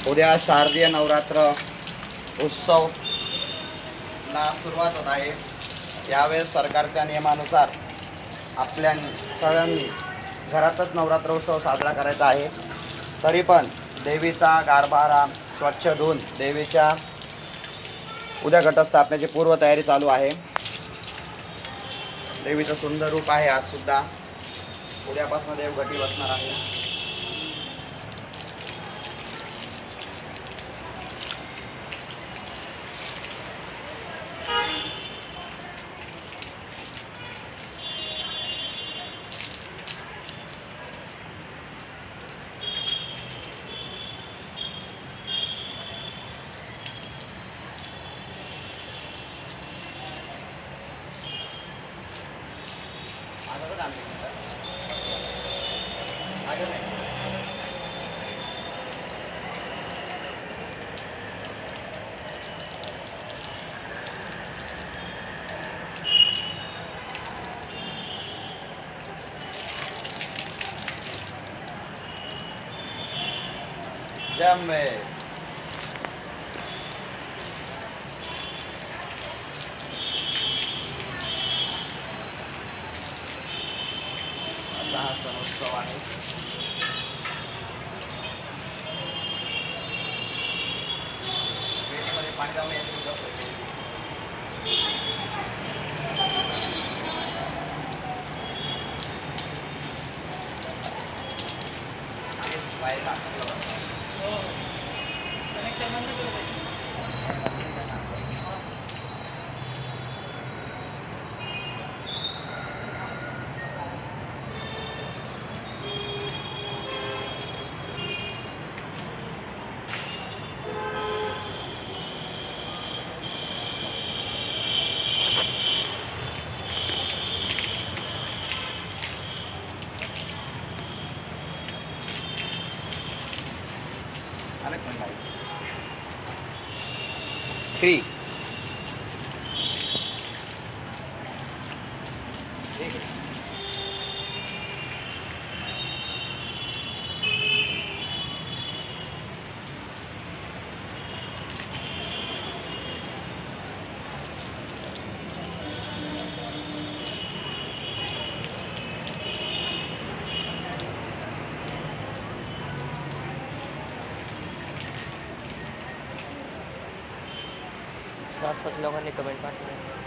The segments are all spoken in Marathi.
उद्या शारदीय नवरात्र उत्सव ला सुरुवात होत आहे। यावेळेस सरकारच्या नियमानुसार आपल्या सगळ्यांनी घरातच नवरात्र उत्सव साजरा करायचा आहे। तरी पण देवीचा गारबारा स्वच्छ धुवून देवीच्या उद्या घटस्थापनेची पूर्वतयारी चालू आहे। देवीचं सुंदर रूप आहे। आज सुद्धा उद्यापासून देव घटी बसणार आहे। जम्मे आता हा सण उत्सव आहे। पेटीमध्ये पाणी जाऊन यायचं बाहेर थ्री पाच लोकांनी कमेंट पाठवली।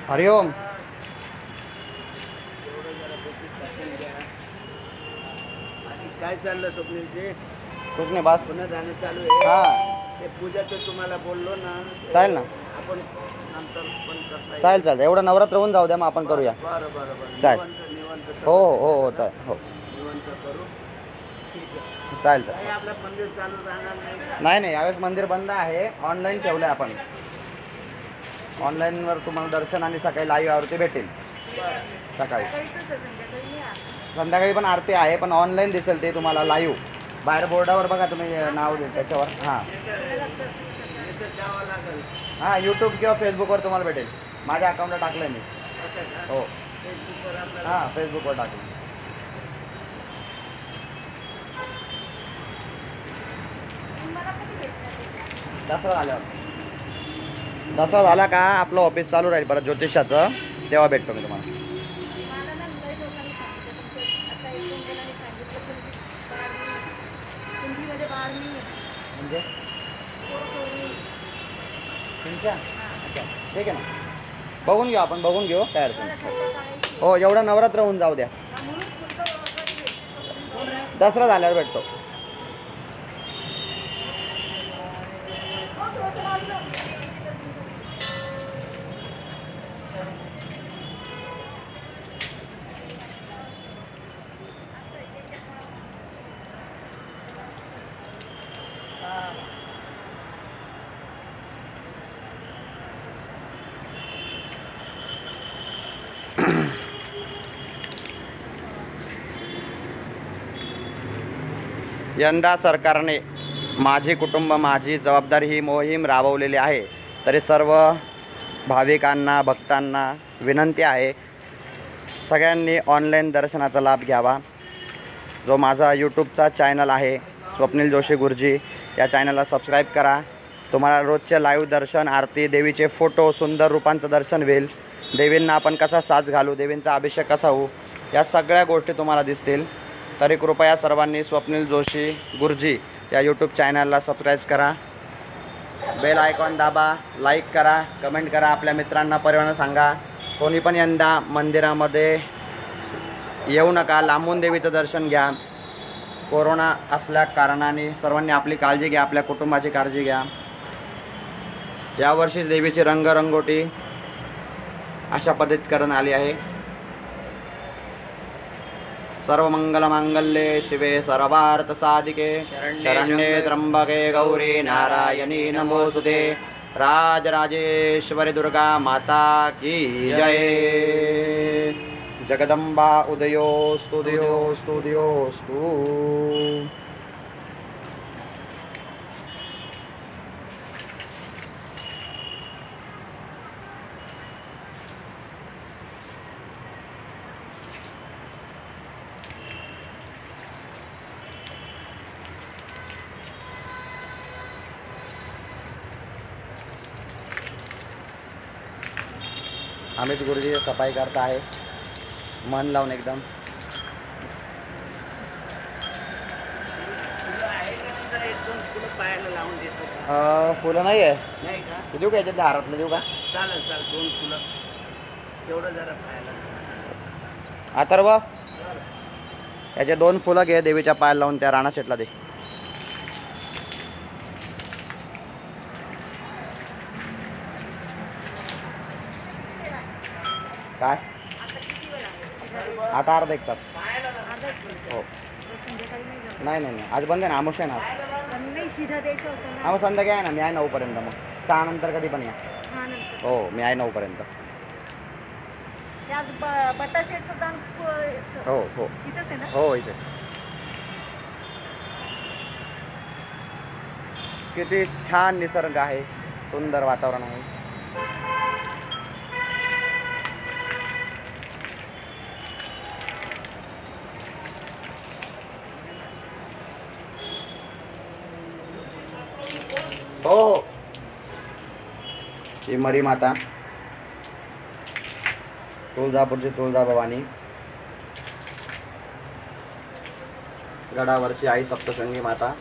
हरिओम. काय चाललं स्वप्नीलचे? कुछ नाही बस. पुन्हा जाणं चालू आहे. हां ते पूजाचं तुम्हाला बोललो ना. चालेल ना. आपण नंतर पण करता येईल. चालेल एवढं नवरात्र होऊन जाऊ द्या मग आपण करूया. बरं बरं बरं. चालेल. निवांत हो हो हो चालेल हो निवांत करू. ठीक आहे. चालेल काही आपलं मंदिर चालू राहणार नाही का? नाही यावेळेस मंदिर बंद आहे. ऑनलाईन ठेवलं आहे आपण. ऑनलाईनवर तुम्हाला दर्शन आणि सकाळी लाईव्ह आरती भेटेल. सकाळी संध्याकाळी पण आरती आहे पण ऑनलाईन दिसेल ते तुम्हाला लाईव्ह. बाहेर बोर्डावर बघा तुम्ही नाव देईल त्याच्यावर. हां याच्यात जावं लागेल. हां यूट्यूब किंवा फेसबुकवर तुम्हाला भेटेल. माझ्या अकाउंटला टाकलं आहे मी. असं का? हो फेसबुकवर आपल्याला हां फेसबुकवर टाकलं. दसरा झाल्यावर. दसरा झाला का आपलं ऑफिस चालू राहील परत ज्योतिषाचं तेव्हा भेटतो मी तुम्हाला. म्हणजे तुमच्या अच्छा ठीक आहे ना. बघून घेऊ आपण बघून घेऊ काय अडचण नाही. हो एवढं नवरात्र होऊन जाऊ द्या. दसरा झाल्यावर भेटतो. यंदा सरकारने माझे कुटुंब माझी जबाबदारी ही मोहीम राबवलेली आहे. तरी सर्व भाविकांना भक्तांना विनंती आहे सगळ्यांनी ऑनलाईन दर्शनाचा लाभ घ्यावा. जो माझा यूट्यूबचा चॅनल आहे स्वप्नील जोशी गुरुजी या चॅनलला सबस्क्राईब करा. तुम्हाला रोजचे लाईव्ह दर्शन आरती देवीचे फोटो सुंदर रूपांचं दर्शन होईल. देवींना आपण कसा साज घालू देवींचा अभिषेक कसा होऊ या सगळ्या गोष्टी तुम्हाला दिसतील. तरी कृपया सर्वांनी स्वप्नील जोशी गुरुजी या यूट्यूब चॅनलला सबस्क्राईब करा. बेल आयकॉन दाबा. लाईक करा कमेंट करा. आपल्या मित्रांना परिवारांना सांगा. कोणी पण यंदा मंदिरामध्ये येऊ नका. लांबून देवीचं दर्शन घ्या. कोरोना असल्या कारणाने सर्वांनी आपली काळजी घ्या. आपल्या कुटुंबाची काळजी घ्या. यावर्षी देवीची रंगरंगोटी अशा पद्धतीत करण्यात आली आहे. सर्व मंगल मांगल्ये शिवे सर्वार्थ साधिके शरण्ये त्र्यंबके गौरी नारायणी नमोस्तुते. राजराजेश्वरी दुर्गा माता की जय. जगदंबा उदयोस्तु उदयोस्तु उदयोस्तु. अमित गुरुजी सफाई करता आहे मन लावून एकदम. पायाला लावून देतो. फुलं नाही आहे. नाही का? देऊ का याच्यात हारातलं देऊ का? चालेल चालेल. 2 फुलं तेवढं जरा पायाला. अथर्व याचे 2 फुलं घे देवीच्या पायाला लावून त्या राणा शेटला दे. काय आता अर्धा 1 तास. हो नाही आज बंद आहे ना. आमुष आहे ना. हा मग संध्याकाळी आहे ना. मी आहे 9 पर्यंत. मग 6 नंतर कधी पण या. हो मी आहे 9 पर्यंत. हो हो हो इथे. किती छान निसर्ग आहे. सुंदर वातावरण आहे. हो ही मरी माता तुळजापूरची तुळजा भवानी. गडावरची आई सप्तशृंगी माता.